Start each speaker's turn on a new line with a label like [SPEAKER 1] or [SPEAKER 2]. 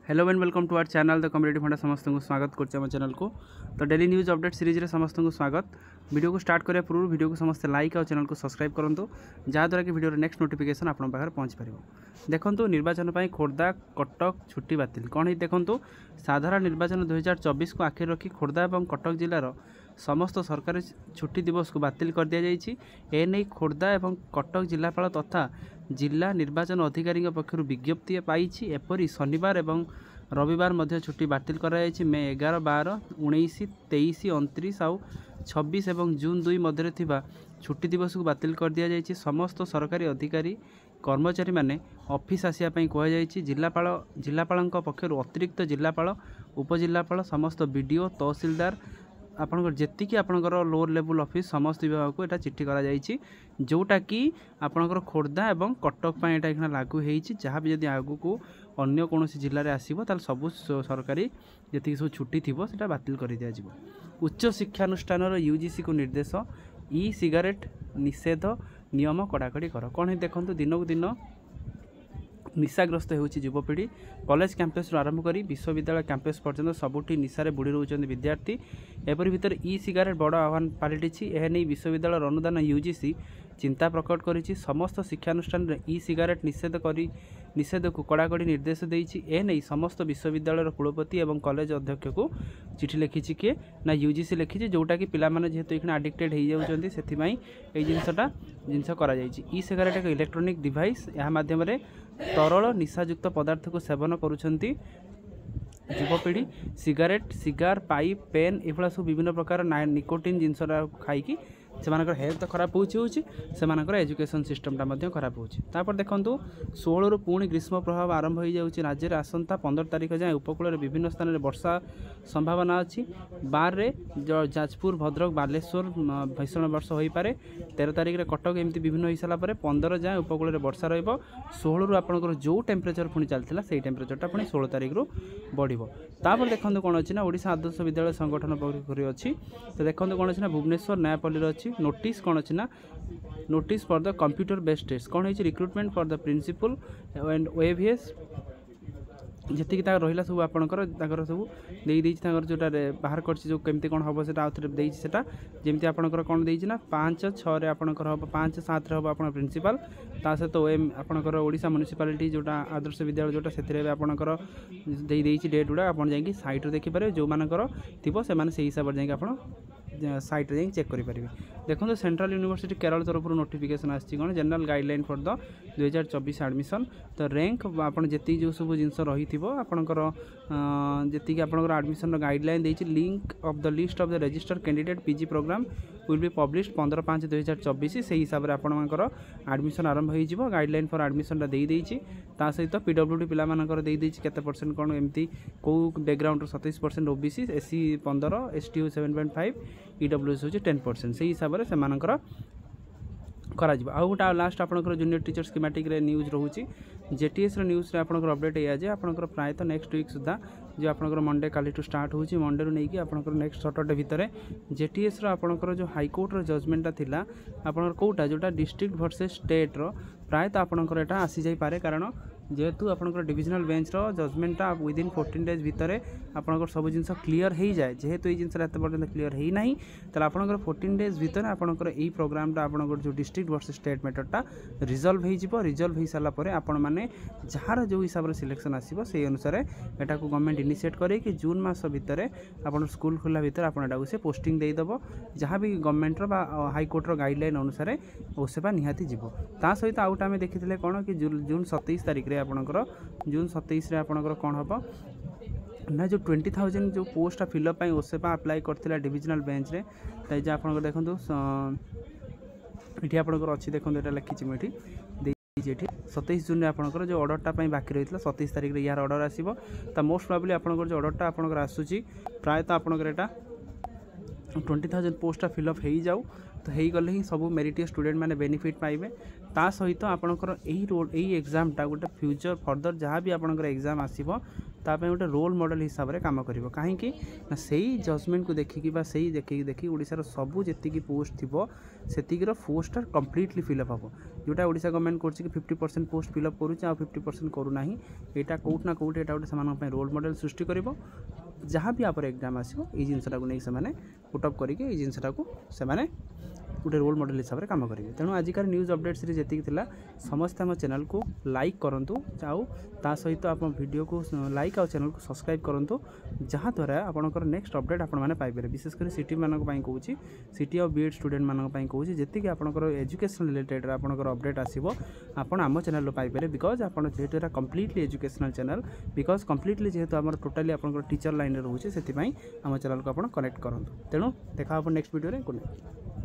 [SPEAKER 1] Hello and welcome to our channel the competitive funda समस्त को स्वागत करम चैनल को। तो डेली न्यूज अपडेट सीरीज रे समस्त को स्वागत। वीडियो को स्टार्ट करिया पूर्व वीडियो को समस्त लाइक और चैनल को सब्सक्राइब करंतु जहाँद्वारा कि वीडियो नेक्स्ट नोटिफिकेशन आपन पाखर पहुँच पार। देखंतु निर्वाचन पर खोर्धा कटक छुट्टी बातिल कौन है देखंतु। साधारण निर्वाचन 2024 को आखिर रखी खोर्धा और कटक जिलार समस्त सरकारी छुट्टी दिवस को बातिल कर दिया जायछि। एने खोर्धा और कटक जिलापाल तथा जिला निर्वाचन अधिकारी पक्षर विज्ञप्ति पाई। एपरी शनिवार और रविवार मध्य छुट्टी बातिल कराई। मे 11, 12, 19, 23, 29 आउ 26 और जून 2 मध्य छुट्टी दिवस को बातिल कर दिया जायछि। समस्त सरकारी अधिकारी कर्मचारी माने ऑफिस आसिया पई कहा जायछि। जिलापाल पक्षर अतिरिक्त जिलापाल उपजिलापाल समस्त बीडीओ तहसीलदार आपनकर जेतिकी आपनकर लोअर लेवल ऑफिस समस्त विभाग को एटा चिट्ठी करा जायछि, जोटा कि आपनकर खोर्धा एवं कटक पई एटा एखना लागू हेछि। जहाँ भी जदि आगु को अन्य कोनोसी जिल्ला रे आसीबो ताल सब सरकारी जेतिकी सब छुट्टी थिबो सेटा बातिल कर दिया जिवो। उच्च शिक्षानुष्ठान यूजीसी को निर्देश ई सिगारेट निषेध नियम कड़ाकड़ी कर कौन है देखंतु। दिन को दिन निशाग्रस्त होउछि युवपीढ़ी। कॉलेज कैंपस आरंभ करी विश्वविद्यालय कैंपस पर्यंत सबुठी निशारे बुड़ी रोचंदी विद्यार्थी। एपरि भितर ई सिगारेट बड़ आह्वान पालटिछि। एहे नै विश्वविद्यालय अनुदान यूजीसी चिंता प्रकट करिछि। समस्त शिक्षानुष्ठान ई सिगारेट निषेध को कड़ाकड़ी निर्देश देइछि। एने समस्त विश्वविद्यालय कुलपति एवं कॉलेज अध्यक्ष को चिठी लिखिछि किए ना यूजीसी लिखिछि, जोटा कि पिला माने जेहेतु एखना एडिक्टेड हो जाउछंती सेथिमाई एई जिनस करा जाइछि। ई सिगारेट एक इलेक्ट्रोनिक डिवाइस। या माध्यम रे तरल निशायुक्त पदार्थ को सेवन करुछंती युवपीढ़ी। सिगारेट, सिगार, पाइप, पेन एभला सब विभिन्न प्रकार निकोटिन जिनस खाई से हेल्थ खराब होकर एजुकेशन सिस्टमटा खराब होपर। देखो 16 रु पुणी ग्रीष्म प्रभाव आरंभ हो जाऊँगी राज्य में। आसंता 15 तारिख जाए उपकूल विभिन्न स्थान में वर्षा संभावना अच्छी। 12 जाजपुर, भद्रक, बालेश्वर भीषण वर्षा हो पारे। 13 तारिख में कटक एमती विभिन्न हो सारापर 15 जाए उपकूल वर्षा रहा। 16 रु आपंकर जो टेम्परेचर पुणी चलता से टेम्परेचरटा पुणी 16 तारिख रु बढ़ो। तापर देखो कौन अच्छी ना ओडिशा आदर्श विद्यालय संगठन पक्ष अच्छी। तो देखो कौन अच्छी ना भुवनेश्वर नयापल्ली अच्छी नोटिस कौन अच्छी ना notice for the computer based test कौन है recruitment for the principal and OAVS जी रहा सब आपंकर सब जोटा बाहर कर केमती कौन हम से जमी आपंकर कौन देना 5-6 आपंकर हम 5-7 हम आप प्रिंसिपल ता सहित ओएम आपंकर ओडिशा म्युनिसिपालिटी जोटा आदर्श विद्यालय जोटा से आपंकर डेट गुड़ा आप सैट्रे देखिपारे जो मानकर थी से हिसाब से जाए साइट रे चेक करें। देखो सेंट्रल यूनिवर्सिटी केरल तरफ नोटिफिकेशन आसी कौन general guideline for the 2024 admission. तो रैंक आपन जी जो सब जिनस रही आपंकर जी आपंकर एडमिशन गाइडलाइन देती। Link of the list of the registered candidate PG programme will be published 15/5/2024 से हिसाब से आपंकर एडमिशन आरंभ हो। गाइडलाइन फॉर एडमिशन देती सहित पीडब्ल्यूडी पिलामानकर देती केते परसेंट कौन एमती कौ background 27%, OBC SC 15, ST 7.5, EWS होची 10%। से हिसाब से मानकर करा आउ गोटे लास्ट आपंकर जूनियर टीचर स्कीमेटिक रे न्यूज रोचे। जेटीएस न्यूज रे आपंकर अपडेट या जे आपंकर प्रायतः नेक्स्ट वीक सुधा जो आपंकर मंडे काली टू स्टार्ट होची मंडे रू नहीं आपंकर नेक्स्ट सैटरडे भितर जेटीएस रो आपंकर जो हाईकोर्ट रो जजमेंटा थिला आपंकर कोटा जोटा डिस्ट्रिक्ट वर्सेस स्टेट रो प्रायतः आपंकर एटा आसी जाई पारे। कारण जेहेतु आपंकर डिविजनल बेंच रो जजमेंटा विदिन 14 डेज भितर आपंकर सब जिनस क्लीयर हो जाए। जेहेतु ये जिनस एत पर्यंत क्लीयर हो ना ताले आपंकर 14 डेज भितर आपंकर यही प्रोग्रामटा आपंकर जो डिस्ट्रिक्ट वर्सेस स्टेट मैटरटा रिजल्व हो सारा पर आपण माने जार जो हिसाब से सिलेक्शन आसीबो से अनुसार एटा को गवर्नमेंट इनिशिएट करे कि जून मास भितर आपन स्कूल खोला भितर आपन एटा को से पोस्टिंग दे दबो। जहाँ भी गवर्नमेंट रो बा हाई कोर्ट रो गाइडलाइन अनुसार ओसेबा निहाती जीवो। ता सहित आउट आमे देखिथिले कोन कि जून 27 तारिख रे आपनकर जून 27 रे आपनकर कोन हबो ना जो 20,000 जो पोस्ट फिलअप पाई ओसेबा अप्लाई करथिला डिविजनल बेंच रे। ताई जे आपनकर देखंतु इठी आपनकर अछि देखंतु एटा लिखिछि मेठी देछि 27 जून आपनकर जो ऑर्डरटा बाकी रही 27 तारिख यार ऑर्डर आसीबो। ता मोस्ट प्रोबेबली आपनकर जो ऑर्डरटा आपनकर आसुची प्रायतः आपनकर एटा 20,000 पोस्टा फिलअप हो जाऊ। तो हो गले ही सब मेरिटियस स्टूडेंट मैंने बेनिफिट पाइबे। ता सहित आपणकर यही रोल यही एग्जामटा गोटे फ्यूचर फर्दर जहाँ भी आपणकर एग्जाम आसीबो तापे गोटे रोल मॉडल हिसाब से काम करिवो काहेकि ना सेही जजमेंट को देखिकी बा सेही देखिकी ओडिसा रो सबु जेतिकी पोस्ट थिबो सेतिकीर पोस्ट कंप्लीटली फिलअप हम जोटा ओडिसा गवर्नमेंट करछि कि 50% पोस्ट फिलअप करूछि आ 50% करू नाही एटा कोउट ना कोउट एटा गोटे समान पे रोल मॉडल सृष्टि करिवो जहाँ भी आप एग्जाम आसीबो ए जिनसटा को नै से पुटअप करके ए जिनसटा को से गोटे रोल मॉडल हिसाब से काम करेंगे। तेणु आजिकार न्यूज अपडेट सीरीज जी थिला समस्त आम चैनल को लाइक करूँ आउ ता सहित आप वीडियो को लाइक आउ चैनल को सब्सक्राइब करूँ जहाँ द्वारा आपंकर नेक्स्ट अपडेट आपने पाइबे विशेषकर सिटी मानक कहूँ सिटी और बीएड स्टूडेंट मानक कहूँ जी आपंकर एजुकेशन रिलेटेड आपंकर अपडेट आसो आप आम चैनल पाइबे बिकज आप जेहतु completely educational channel because completely जेहतु आम टोटाली आप टीचर लाइन रोचे से आम चैनल को आप कनेक्ट करूँ। तेणु देखा नेक्स्ट वीडियो गुड नाइट।